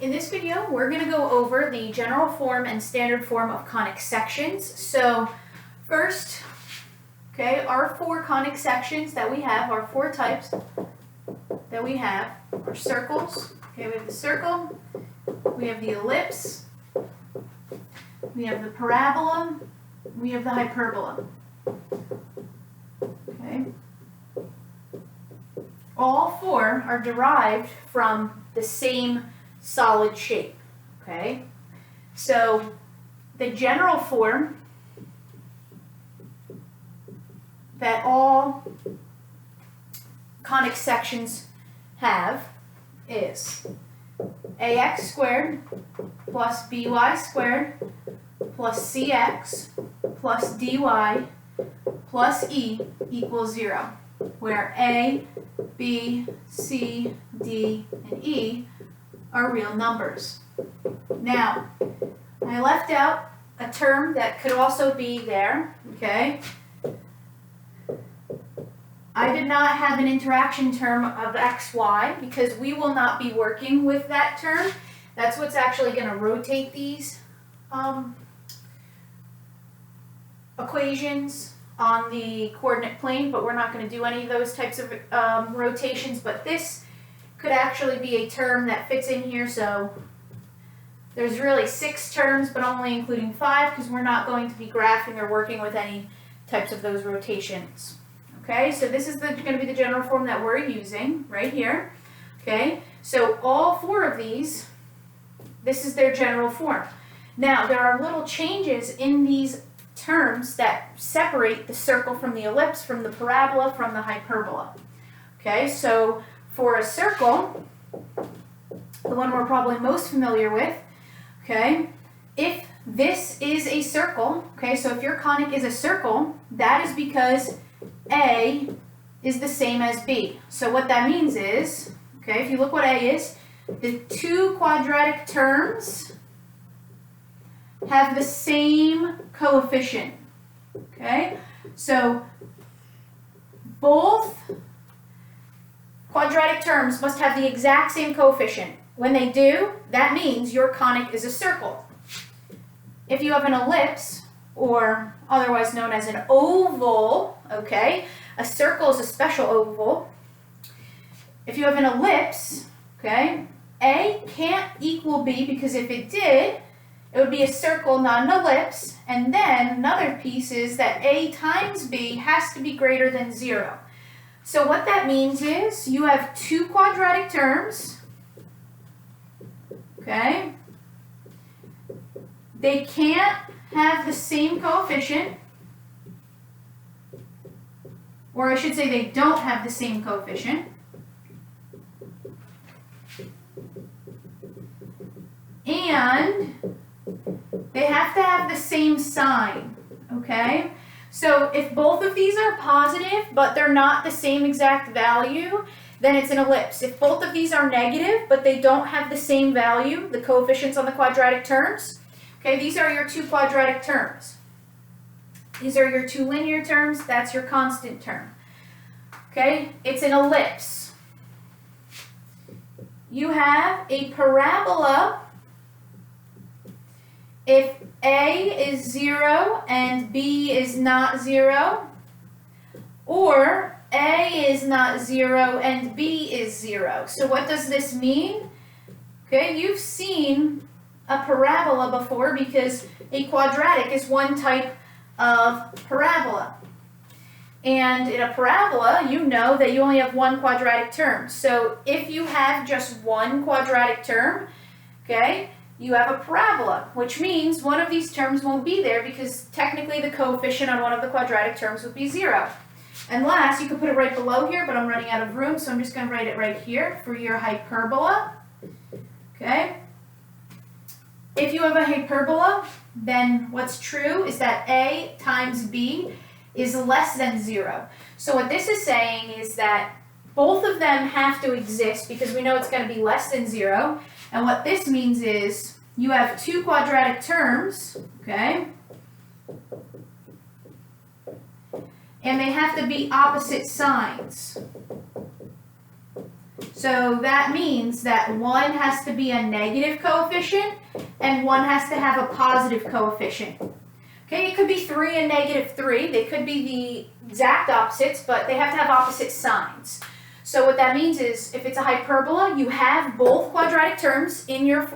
In this video, we're going to go over the general form and standard form of conic sections. So first, okay, our four conic sections that we have, our four types that we have are circles. Okay, we have the circle, we have the ellipse, we have the parabola, we have the hyperbola. Okay. All four are derived from the same solid shape, okay? So the general form that all conic sections have is ax squared plus by squared plus cx plus dy plus e equals 0, where a, b, c, d, and e are real numbers. Now, I left out a term that could also be there, okay? I did not have an interaction term of x, y, because we will not be working with that term. That's what's actually going to rotate these equations on the coordinate plane, but we're not going to do any of those types of rotations, but this could actually be a term that fits in here. So there's really 6 terms, but only including 5 because we're not going to be graphing or working with any types of those rotations. Okay, so this is going to be the general form that we're using right here. Okay, so all 4 of these, this is their general form. Now, there are little changes in these terms that separate the circle from the ellipse, from the parabola, from the hyperbola. Okay, so for a circle, the one we're probably most familiar with, okay, if this is a circle, okay, so if your conic is a circle, that is because A is the same as B. So what that means is, okay, if you look what A is, the 2 quadratic terms have the same coefficient, okay? So both quadratic terms must have the exact same coefficient. When they do, that means your conic is a circle. If you have an ellipse, or otherwise known as an oval, okay, a circle is a special oval. If you have an ellipse, okay, A can't equal B because if it did, it would be a circle, not an ellipse. And then another piece is that A times B has to be greater than 0. So what that means is you have 2 quadratic terms, okay? They can't have the same coefficient, or I should say they don't have the same coefficient. And they have to have the same sign, okay? So if both of these are positive, but they're not the same exact value, then it's an ellipse. If both of these are negative, but they don't have the same value, the coefficients on the quadratic terms, okay, these are your 2 quadratic terms. These are your 2 linear terms, that's your constant term. Okay, it's an ellipse. You have a parabola if A is 0 and B is not 0, or A is not 0 and B is 0. So what does this mean? Okay, you've seen a parabola before because a quadratic is one type of parabola. And in a parabola, you know that you only have 1 quadratic term. So if you have just 1 quadratic term, okay, you have a parabola, which means one of these terms won't be there because technically the coefficient on one of the quadratic terms would be 0. And last, you could put it right below here, but I'm running out of room, so I'm just going to write it right here for your hyperbola. Okay? If you have a hyperbola, then what's true is that A times B is less than 0. So what this is saying is that both of them have to exist because we know it's going to be less than 0. And what this means is you have 2 quadratic terms, okay? And they have to be opposite signs. So that means that one has to be a negative coefficient and one has to have a positive coefficient. Okay, it could be 3 and -3. They could be the exact opposites, but they have to have opposite signs. So what that means is if it's a hyperbola, you have both quadratic terms in your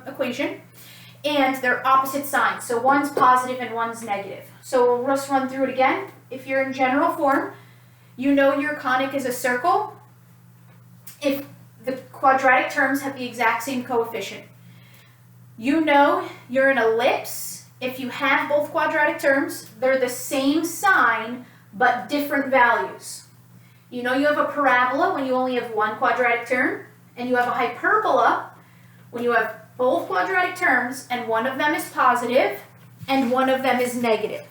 equation, and they're opposite signs. So one's positive and one's negative. So we'll just run through it again. If you're in general form, you know your conic is a circle if the quadratic terms have the exact same coefficient. You know you're an ellipse if you have both quadratic terms, they're the same sign but different values. You know you have a parabola when you only have one quadratic term, and you have a hyperbola when you have both quadratic terms and one of them is positive and one of them is negative.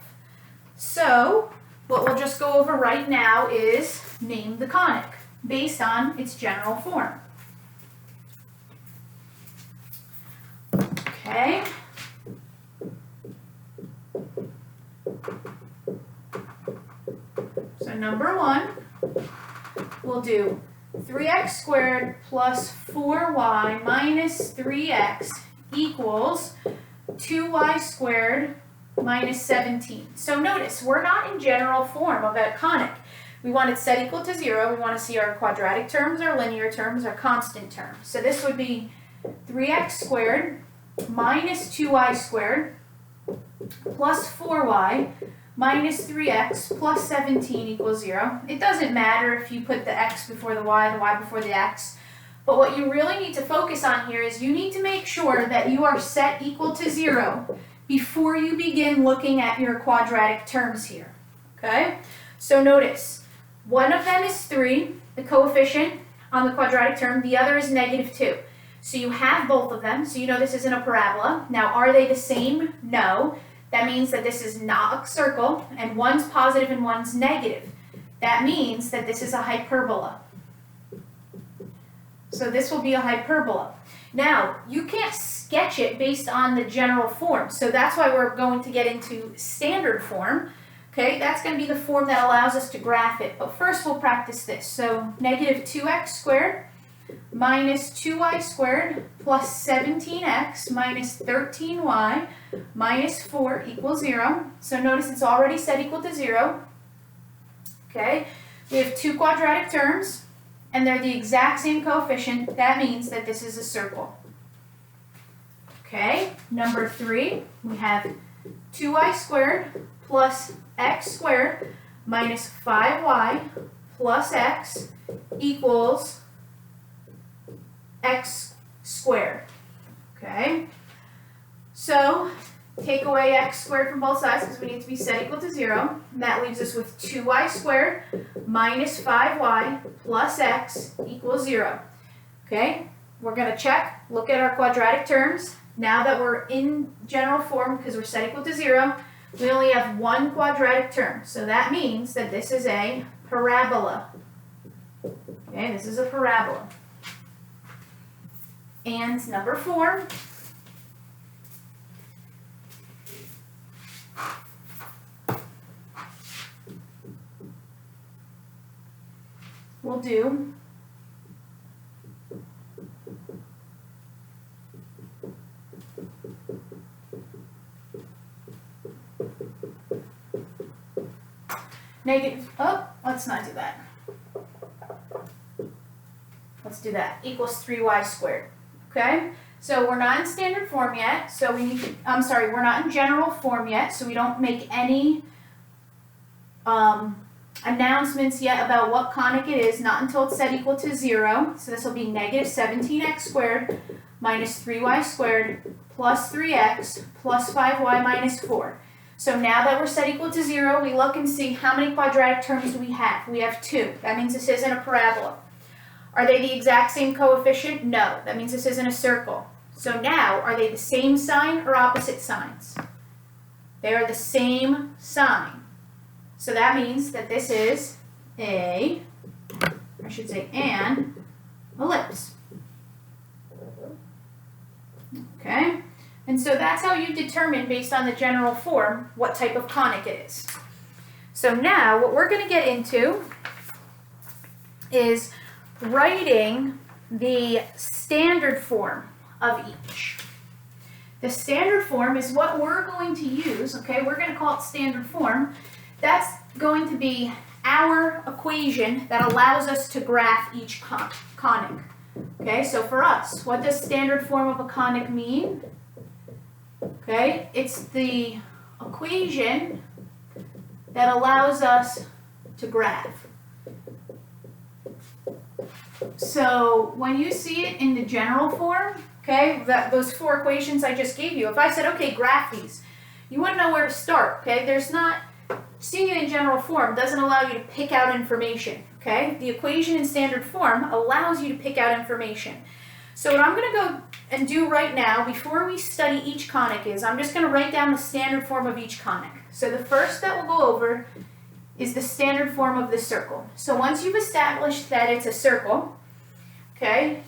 So what we'll just go over right now is name the conic based on its general form. Okay. So number 1, we'll do 3x squared plus 4y minus 3x equals 2y squared minus 17. So notice, we're not in general form of a conic. We want it set equal to 0. We want to see our quadratic terms, our linear terms, our constant terms. So this would be 3x squared minus 2y squared plus 4y minus 3x plus 17 equals 0. It doesn't matter if you put the x before the y before the x. But what you really need to focus on here is you need to make sure that you are set equal to 0 before you begin looking at your quadratic terms here. Okay? So notice, one of them is 3, the coefficient on the quadratic term. The other is -2. So you have both of them, so you know this isn't a parabola. Now, are they the same? No. That means that this is not a circle, and one's positive and one's negative. That means that this is a hyperbola. So this will be a hyperbola. Now, you can't sketch it based on the general form, so that's why we're going to get into standard form. Okay, that's going to be the form that allows us to graph it. But first we'll practice this. So -2x squared minus 2y squared plus 17x minus 13y minus 4 equals 0. So notice it's already set equal to 0. Okay, we have two quadratic terms, and they're the exact same coefficient. That means that this is a circle. Okay, number 3, we have 2y squared plus x squared minus 5y plus x equals x squared. Okay, so take away x squared from both sides because we need to be set equal to 0. And that leaves us with 2y squared minus 5y plus x equals 0. Okay, we're going to check, look at our quadratic terms. Now that we're in general form because we're set equal to 0, we only have one quadratic term. So that means that this is a parabola. Okay, this is a parabola. And number 4, we'll do let's not do that. Let's do that. Equals 3y squared. Okay? So we're not in standard form yet, so we need to, we're not in general form yet, so we don't make any announcements yet about what conic it is, not until it's set equal to 0. So this will be -17x squared minus 3y squared plus 3x plus 5y minus 4. So now that we're set equal to 0, we look and see how many quadratic terms do we have. We have 2. That means this isn't a parabola. Are they the exact same coefficient? No. That means this isn't a circle. So now, are they the same sign or opposite signs? They are the same sign. So that means that this is an ellipse. Okay? And so that's how you determine, based on the general form, what type of conic it is. So now, what we're going to get into is writing the standard form of each. The standard form is what we're going to use, okay? We're going to call it standard form. That's going to be our equation that allows us to graph each conic. Okay, so for us, what does standard form of a conic mean? Okay, it's the equation that allows us to graph. So when you see it in the general form, okay, those four equations I just gave you, if I said, okay, graph these, you wouldn't know where to start, okay? Seeing it in general form doesn't allow you to pick out information, okay? The equation in standard form allows you to pick out information. So what I'm going to go and do right now, before we study each conic, is I'm just going to write down the standard form of each conic. So the first that we'll go over is the standard form of the circle. So once you've established that it's a circle, okay,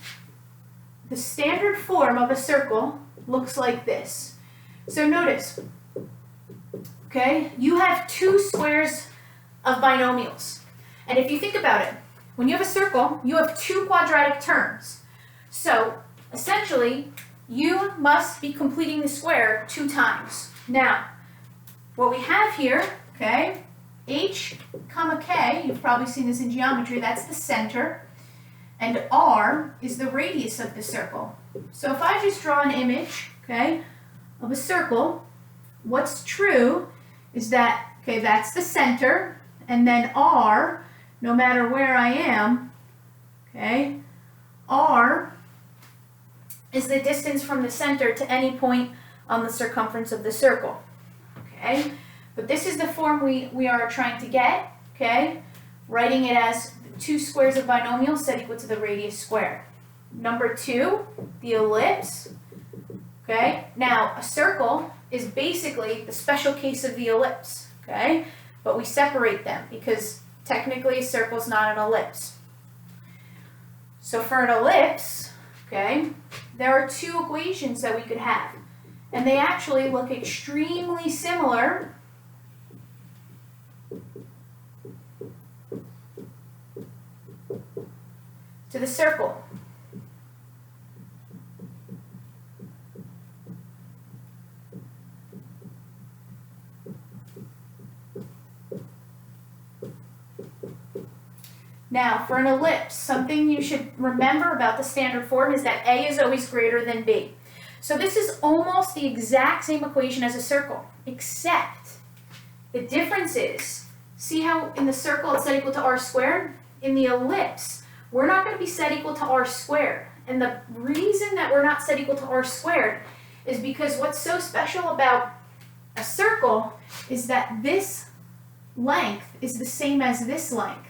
the standard form of a circle looks like this. So notice, okay, you have two squares of binomials. And if you think about it, when you have a circle, you have two quadratic terms. So essentially, you must be completing the square 2 times. Now, what we have here, okay, h comma k, you've probably seen this in geometry, that's the center, and r is the radius of the circle. So if I just draw an image, okay, of a circle, what's true is that, okay, that's the center, and then r, no matter where I am, okay, r is the distance from the center to any point on the circumference of the circle, okay? But this is the form we are trying to get, okay? Writing it as 2 squares of binomial set equal to the radius squared. Number 2, the ellipse, okay? Now, a circle is basically the special case of the ellipse, okay? But we separate them because technically a circle is not an ellipse. So for an ellipse, okay, there are 2 equations that we could have. And they actually look extremely similar to the circle. Now, for an ellipse, something you should remember about the standard form is that A is always greater than B. So this is almost the exact same equation as a circle, except the difference is, see how in the circle it's set equal to r squared? In the ellipse, we're not going to be set equal to r squared. And the reason that we're not set equal to r squared is because what's so special about a circle is that this length is the same as this length.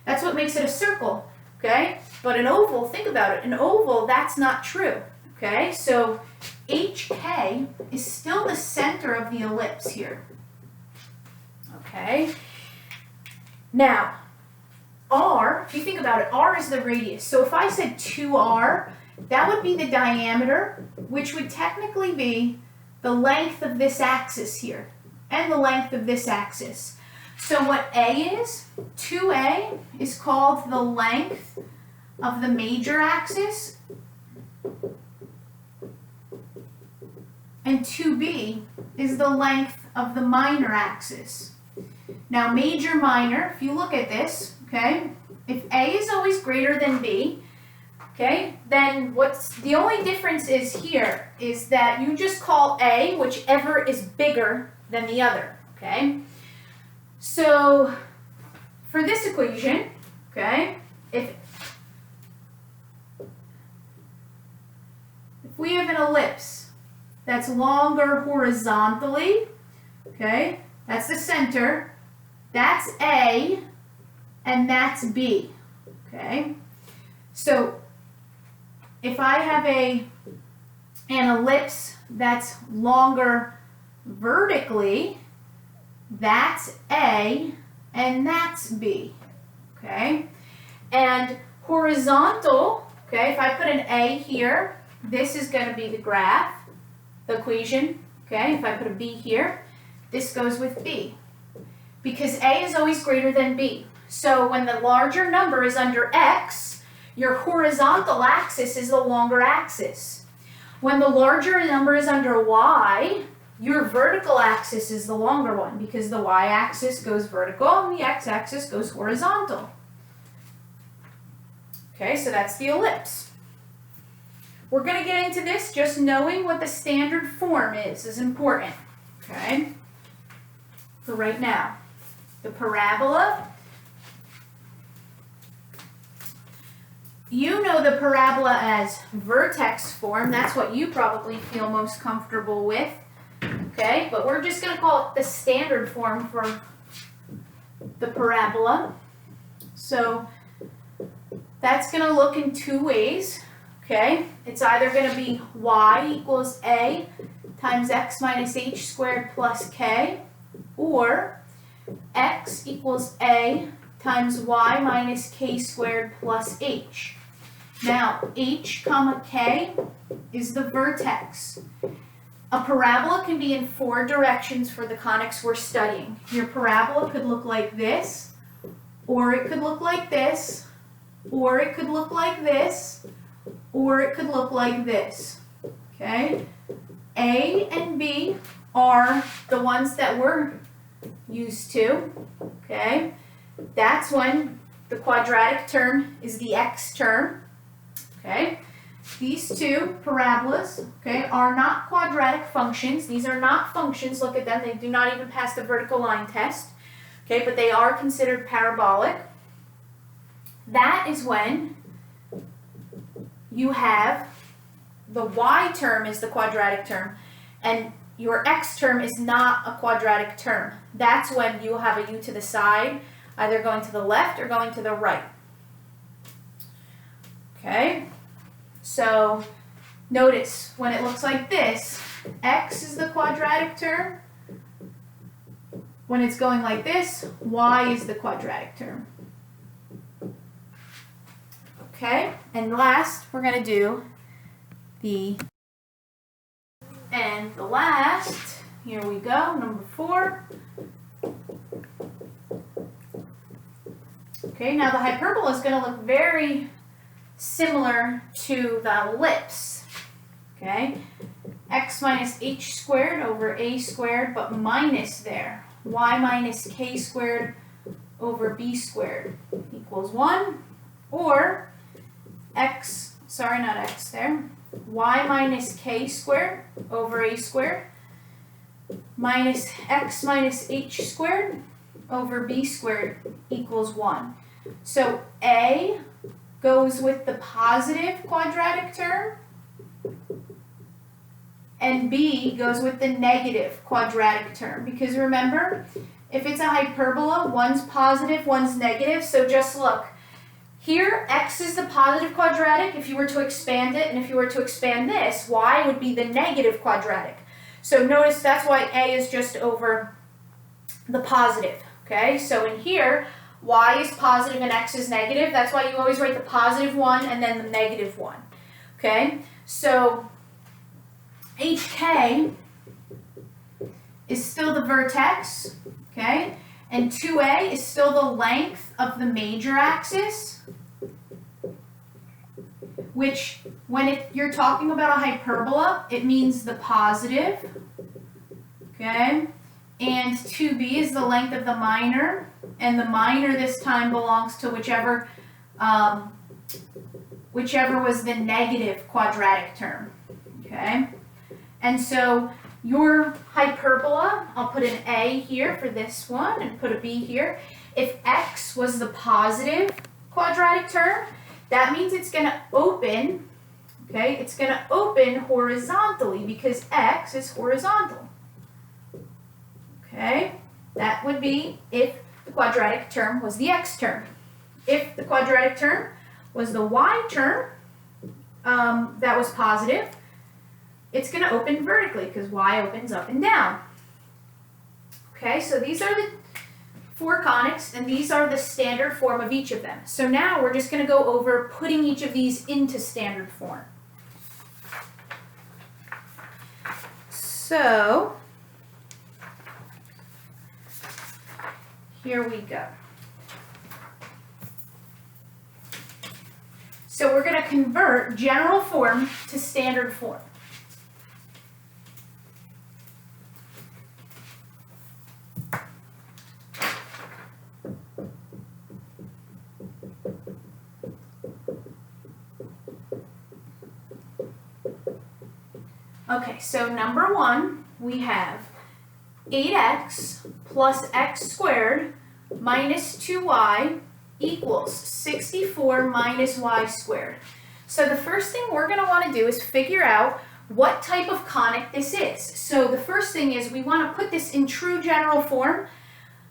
That's what makes it a circle, okay? But an oval, think about it, an oval, that's not true, okay? So HK is still the center of the ellipse here, okay? Now, R, if you think about it, R is the radius. So if I said 2R, that would be the diameter, which would technically be the length of this axis here, and the length of this axis. So what A is, 2A is called the length of the major axis, and 2B is the length of the minor axis. Now major, minor, if you look at this, okay, if A is always greater than B, okay, then what's the only difference is here is that you just call A whichever is bigger than the other, okay? So for this equation, okay, if we have an ellipse that's longer horizontally, okay, that's the center, that's A, and that's B, okay? So if I have an ellipse that's longer vertically, that's A, and that's B, okay? And horizontal, okay, if I put an A here, this is going to be the graph, the equation, okay? If I put a B here, this goes with B, because A is always greater than B. So when the larger number is under X, your horizontal axis is the longer axis. When the larger number is under y, your vertical axis is the longer one because the y-axis goes vertical and the x-axis goes horizontal. Okay, so that's the ellipse. We're going to get into this. Just knowing what the standard form is important. Okay, for right now, the parabola. You know the parabola as vertex form. That's what you probably feel most comfortable with. Okay, but we're just going to call it the standard form for the parabola. So that's going to look in two ways. Okay, it's either going to be y equals a times x minus h squared plus k, or x equals a times y minus k squared plus h. Now, h comma k is the vertex. A parabola can be in four directions for the conics we're studying. Your parabola could look like this, or it could look like this, or it could look like this, or it could look like this. Okay? A and B are the ones that we're used to. Okay? That's when the quadratic term is the x term. Okay? These two parabolas, okay, are not quadratic functions. These are not functions. Look at them. They do not even pass the vertical line test. Okay, but they are considered parabolic. That is when you have the y term is the quadratic term, and your x term is not a quadratic term. That's when you have a u to the side, either going to the left or going to the right. Okay? So notice when it looks like this, x is the quadratic term. When it's going like this, y is the quadratic term. Okay, and last we're going to do the last, here we go, number 4. Okay, now the hyperbola is going to look very similar to the ellipse. Okay, x minus h squared over a squared, but minus there. Y minus k squared over b squared equals 1. Or x, sorry, not x there, y minus k squared over a squared minus x minus h squared over b squared equals 1. So a goes with the positive quadratic term, and b goes with the negative quadratic term. Because remember, if it's a hyperbola, one's positive, one's negative. So just look. Here, x is the positive quadratic if you were to expand it, and if you were to expand this, y would be the negative quadratic. So notice that's why a is just over the positive. Okay, so in here, y is positive and x is negative. That's why you always write the positive one and then the negative one. Okay, so hk is still the vertex, okay, and 2a is still the length of the major axis, which when you're talking about a hyperbola, it means the positive, okay, and 2b is the length of the minor, and the minor this time belongs to whichever was the negative quadratic term, okay? And so your hyperbola, I'll put an a here for this one and put a b here. If x was the positive quadratic term, that means it's going to open, okay? It's going to open horizontally because x is horizontal, okay? That would be if the quadratic term was the x term. If the quadratic term was the y term that was positive, it's going to open vertically because y opens up and down. Okay, so these are the 4 conics, and these are the standard form of each of them. So now we're just going to go over putting each of these into standard form. So here we go. So we're going to convert general form to standard form. Okay, so number one, we have 8x plus x squared minus 2y equals 64 minus y squared. So the first thing we're going to want to do is figure out what type of conic this is. So the first thing is we want to put this in true general form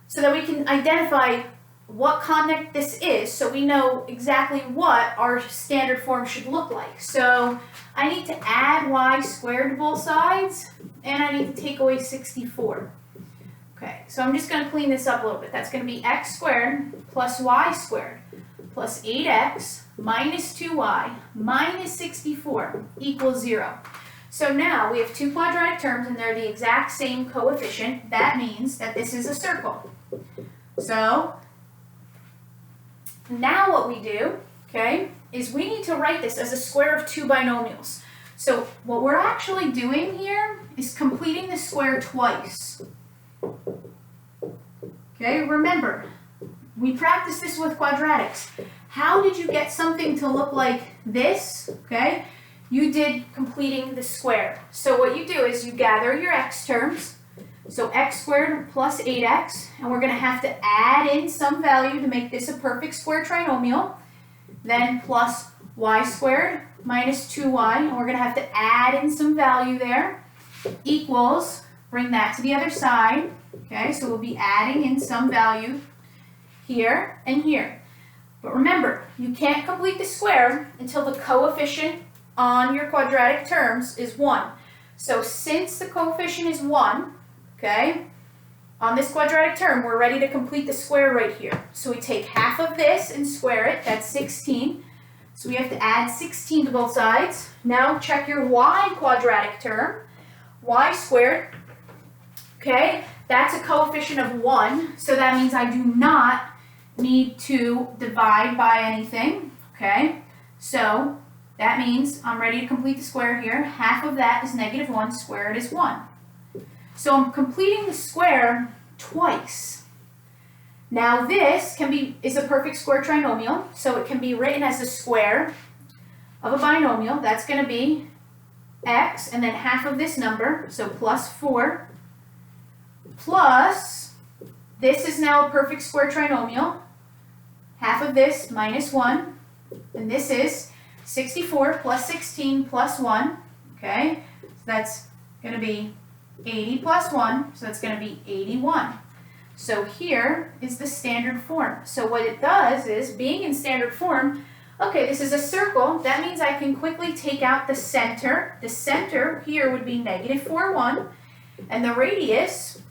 so that we can identify what conic this is, so we know exactly what our standard form should look like. So I need to add y squared to both sides, and I need to take away 64. Okay, so I'm just going to clean this up a little bit. That's going to be x squared plus y squared plus 8x minus 2y minus 64 equals 0. So now we have two quadratic terms, and they're the exact same coefficient. That means that this is a circle. So now what we do, okay, is we need to write this as a square of two binomials. So what we're actually doing here is completing the square twice. Okay, remember, we practiced this with quadratics. How did you get something to look like this? Okay, you did completing the square. So what you do is you gather your x terms. So x squared plus 8x, and we're going to have to add in some value to make this a perfect square trinomial. Then plus y squared minus 2y, and we're going to have to add in some value there, equals, bring that to the other side. Okay, so we'll be adding in some value here and here. But remember, you can't complete the square until the coefficient on your quadratic terms is 1. So since the coefficient is 1, okay, on this quadratic term, we're ready to complete the square right here. So we take half of this and square it, that's 16. So we have to add 16 to both sides. Now check your y quadratic term, y squared, okay, that's a coefficient of 1, so that means I do not need to divide by anything, okay? So that means I'm ready to complete the square here. Half of that is negative 1, squared is 1. So I'm completing the square twice. Now this is a perfect square trinomial, so it can be written as the square of a binomial. That's going to be x and then half of this number, so plus 4, plus this is now a perfect square trinomial, half of this minus 1, and this is 64 plus 16 plus 1, okay, so that's going to be 80 plus 1, so that's going to be 81. So here is the standard form. So what it does is, being in standard form, okay, this is a circle. That means I can quickly take out the center. The center here would be negative 4, 1. And the radius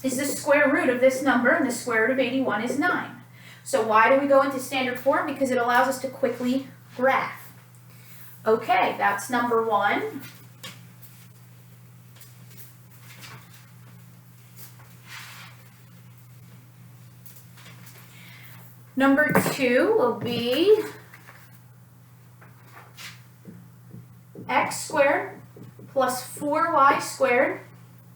is the square root of this number, and the square root of 81 is 9. So why do we go into standard form? Because it allows us to quickly graph. Okay, that's number 1. Number 2 will be x squared plus 4y squared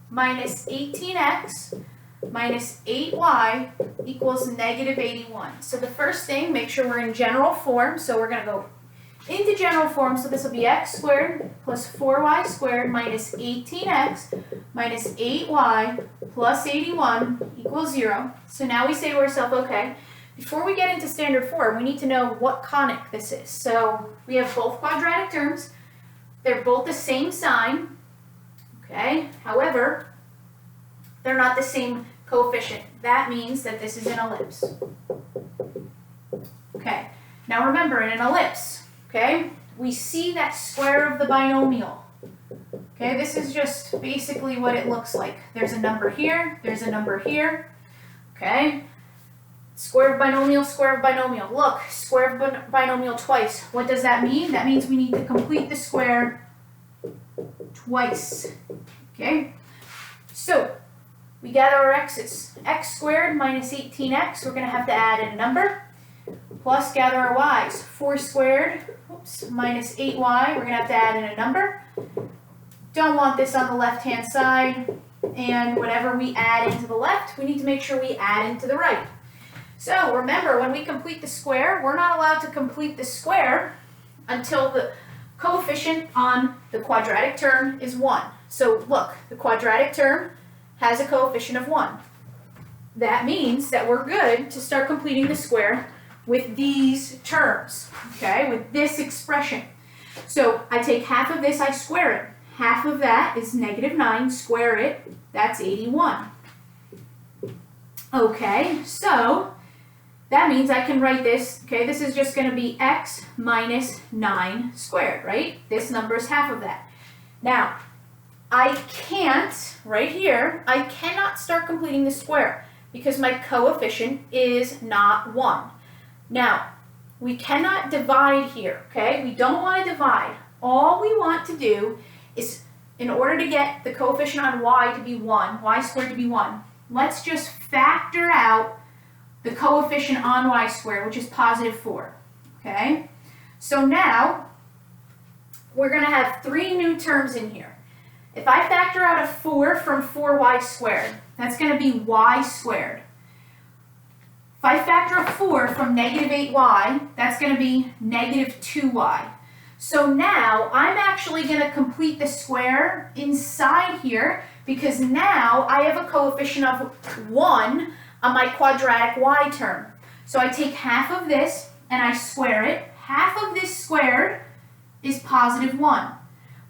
minus 18x minus 8y equals negative 81. So the first thing, make sure we're in general form. So we're going to go into general form. So this will be x squared plus 4y squared minus 18x minus 8y plus 81 equals 0. So now we say to ourselves, okay, before we get into standard form, we need to know what conic this is. So we have both quadratic terms. They're both the same sign, okay? However, they're not the same coefficient. That means that this is an ellipse. Okay, now remember, in an ellipse, okay, we see that square of the binomial. Okay, this is just basically what it looks like. There's a number here, there's a number here, okay? Square of binomial, square of binomial. Look, square of binomial twice. What does that mean? That means we need to complete the square twice. Okay? So, we gather our x's. X squared minus 18x, we're going to have to add in a number. plus, gather our y's. 4 squared, minus 8y. We're going to have to add in a number. Don't want this on the left-hand side. And whatever we add into the left, we need to make sure we add into the right. So remember, when we complete the square, we're not allowed to complete the square until the coefficient on the quadratic term is 1. So look, the quadratic term has a coefficient of 1. That means that we're good to start completing the square with these terms, okay, with this expression. So I take half of this, I square it. Half of that is negative 9, square it, that's 81. Okay, so that means I can write this, okay, this is just going to be x minus 9 squared, right? This number is half of that. Now, I can't, right here, I cannot start completing the square because my coefficient is not 1. Now, we cannot divide here, okay? We don't want to divide. All we want to do is, in order to get the coefficient on y to be 1, y squared to be 1, let's just factor out the coefficient on y squared, which is positive 4, okay? So now, we're going to have 3 new terms in here. If I factor out a 4 from 4y squared, that's going to be y squared. If I factor a 4 from negative 8y, that's going to be negative 2y. So now, I'm actually going to complete the square inside here because now I have a coefficient of 1 on my quadratic y term. So I take half of this and I square it. Half of this squared is positive 1.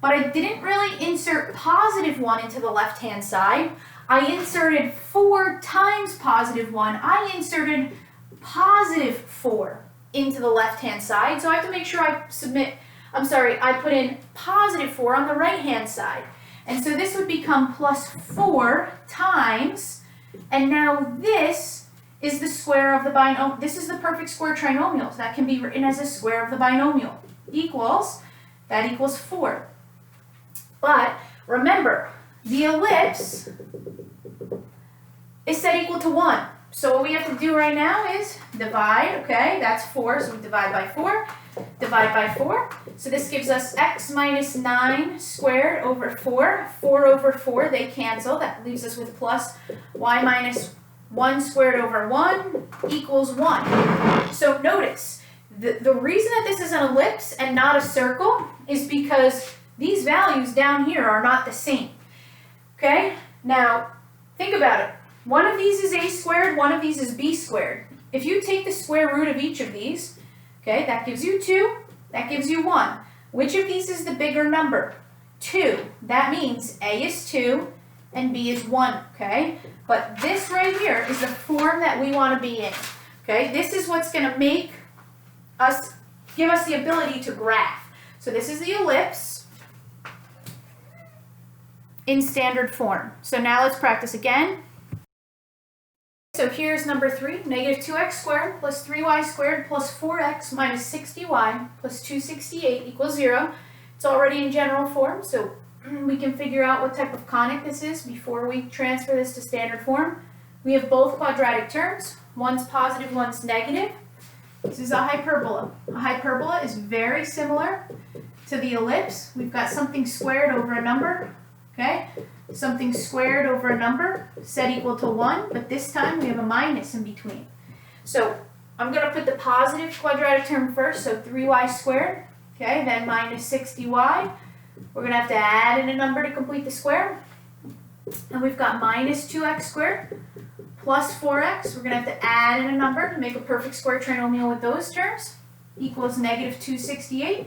But I didn't really insert positive 1 into the left-hand side. I inserted 4 times positive 1. I inserted positive 4 into the left-hand side. So I have to make sure I put in positive 4 on the right-hand side. And so this would become plus 4 times, and now this is the square of the binomial. This is the perfect square trinomial. So that can be written as a square of the binomial. That equals 4. But remember, the ellipse is set equal to 1. So what we have to do right now is divide, okay? That's 4, so we divide by 4. Divide by 4. So this gives us x minus 9 squared over 4. 4 over 4, they cancel. That leaves us with plus y minus 1 squared over 1 equals 1. So notice, the reason that this is an ellipse and not a circle is because these values down here are not the same. Okay? Now, think about it. One of these is a squared, one of these is b squared. If you take the square root of each of these, okay, that gives you 2, that gives you 1. Which of these is the bigger number? 2. That means a is 2 and b is 1, okay? But this right here is the form that we want to be in, okay? This is what's going to make us, give us the ability to graph. So this is the ellipse in standard form. So now let's practice again. So here's number 3, negative 2x squared plus 3y squared plus 4x minus 60y plus 268 equals 0. It's already in general form, so we can figure out what type of conic this is before we transfer this to standard form. We have both quadratic terms. One's positive, one's negative. This is a hyperbola. A hyperbola is very similar to the ellipse. We've got something squared over a number, okay? Something squared over a number set equal to 1, but this time we have a minus in between. So I'm going to put the positive quadratic term first, so 3y squared, okay, then minus 60y. We're going to have to add in a number to complete the square. And we've got minus 2x squared plus 4x. We're going to have to add in a number to make a perfect square trinomial with those terms. Equals negative 268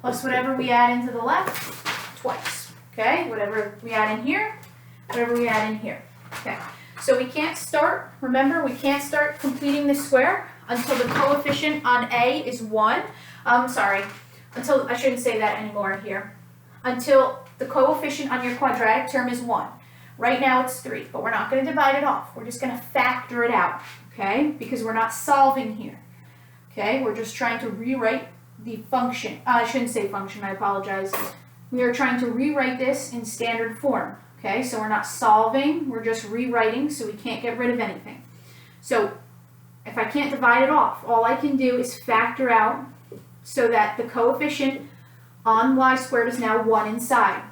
plus whatever we add into the left twice. Okay, whatever we add in here, whatever we add in here. Okay, so we can't start, remember, we can't start completing the square until the coefficient on A is 1. Until, I shouldn't say that anymore here. Until the coefficient on your quadratic term is 1. Right now it's 3, but we're not going to divide it off. We're just going to factor it out, okay, because we're not solving here. Okay, we're just trying to rewrite the function. I shouldn't say function, I apologize. We are trying to rewrite this in standard form, okay? So we're not solving, we're just rewriting, so we can't get rid of anything. So if I can't divide it off, all I can do is factor out so that the coefficient on y squared is now 1 inside.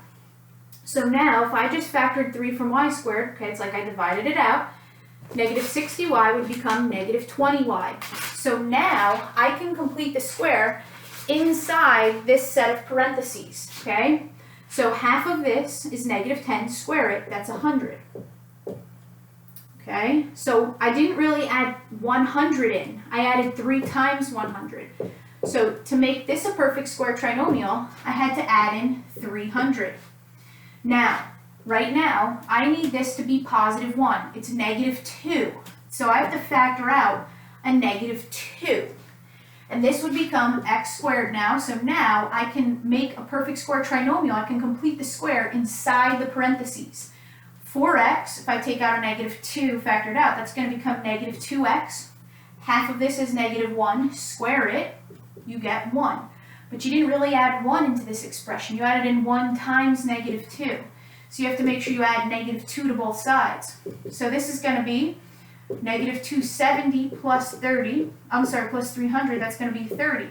So now, if I just factored 3 from y squared, okay, it's like I divided it out, negative 60y would become negative 20y. So now, I can complete the square inside this set of parentheses, okay? So half of this is negative 10, square it, that's 100. Okay, so I didn't really add 100 in, I added 3 times 100. So to make this a perfect square trinomial, I had to add in 300. Now, right now, I need this to be positive 1. It's negative 2. So I have to factor out a negative 2. And this would become x squared now. So now I can make a perfect square trinomial. I can complete the square inside the parentheses. 4x, if I take out a negative 2 factored out, that's going to become negative 2x. Half of this is negative 1. Square it, you get 1. But you didn't really add 1 into this expression. You added in 1 times negative 2. So you have to make sure you add negative 2 to both sides. So this is going to be negative 270 plus 30. I'm sorry, plus 300. That's going to be 30.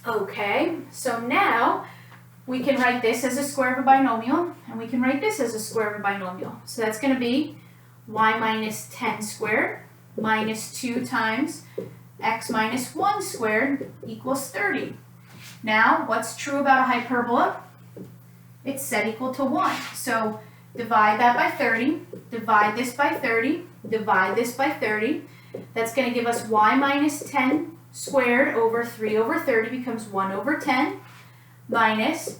Okay, so now we can write this as a square of a binomial, and we can write this as a square of a binomial. So that's going to be y minus 10 squared minus 2 times x minus 1 squared equals 30. Now, what's true about a hyperbola? It's set equal to 1. So divide that by 30, divide this by 30, divide this by 30. That's going to give us y minus 10 squared over 3 over 30 becomes 1 over 10 minus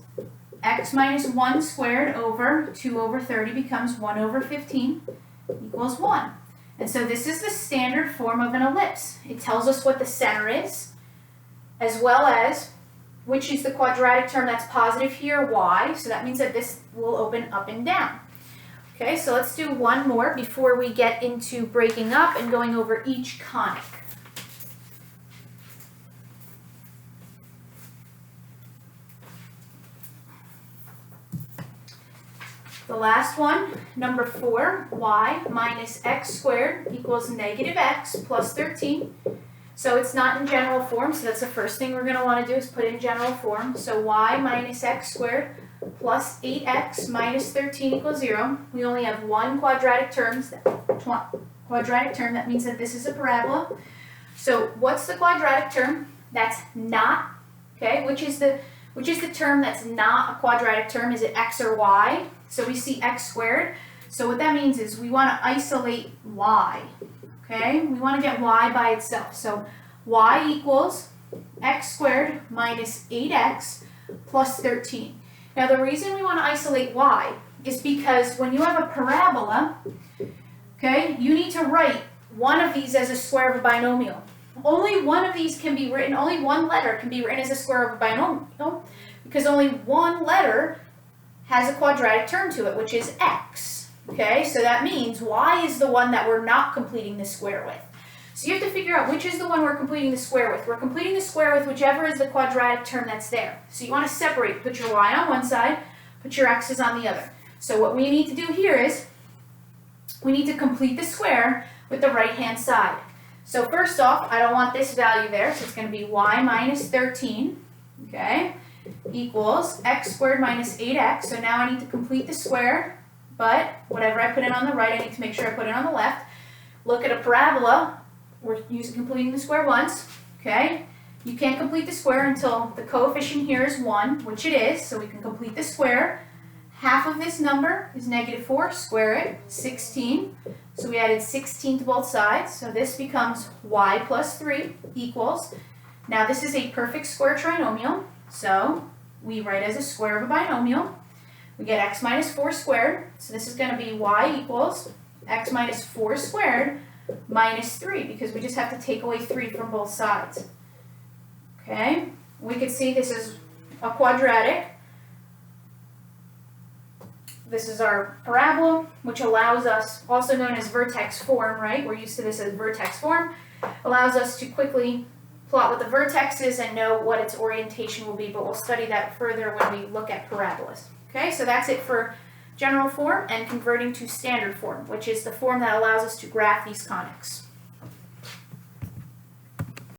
x minus 1 squared over 2 over 30 becomes 1 over 15 equals 1. And so this is the standard form of an ellipse. It tells us what the center is, as well as which is the quadratic term that's positive here, y. So that means that this will open up and down. Okay, so let's do one more before we get into breaking up and going over each conic. The last one, number 4, y minus x squared equals negative x plus 13. So it's not in general form, so that's the first thing we're going to want to do is put it in general form. So y minus x squared plus 8x minus 13 equals 0. We only have one quadratic term. That means that this is a parabola. So what's the quadratic term that's not, okay, which is the term that's not a quadratic term? Is it x or y? So we see x squared. So what that means is we want to isolate y. Okay, we want to get y by itself. So y equals x squared minus 8x plus 13. Now the reason we want to isolate y is because when you have a parabola, okay, you need to write one of these as a square of a binomial. Only one of these can be written, only one letter can be written as a square of a binomial because only one letter has a quadratic term to it, which is x. Okay, so that means y is the one that we're not completing the square with. So you have to figure out which is the one we're completing the square with. We're completing the square with whichever is the quadratic term that's there. So you want to separate, put your y on one side, put your x's on the other. So what we need to do here is we need to complete the square with the right-hand side. So first off, I don't want this value there, so it's going to be y minus 13, okay, equals x squared minus 8x. So now I need to complete the square, but whatever I put in on the right, I need to make sure I put it on the left. Look at a parabola. We're completing the square once, okay? You can't complete the square until the coefficient here is 1, which it is, so we can complete the square. Half of this number is negative 4, square it, 16. So we added 16 to both sides, so this becomes y plus 3 equals. Now this is a perfect square trinomial, so we write as a square of a binomial. We get x minus 4 squared, so this is going to be y equals x minus 4 squared minus 3, because we just have to take away 3 from both sides. Okay, we could see this is a quadratic. This is our parabola, which allows us, also known as vertex form, right? We're used to this as vertex form. Allows us to quickly plot what the vertex is and know what its orientation will be, but we'll study that further when we look at parabolas. Okay, so that's it for general form and converting to standard form, which is the form that allows us to graph these conics.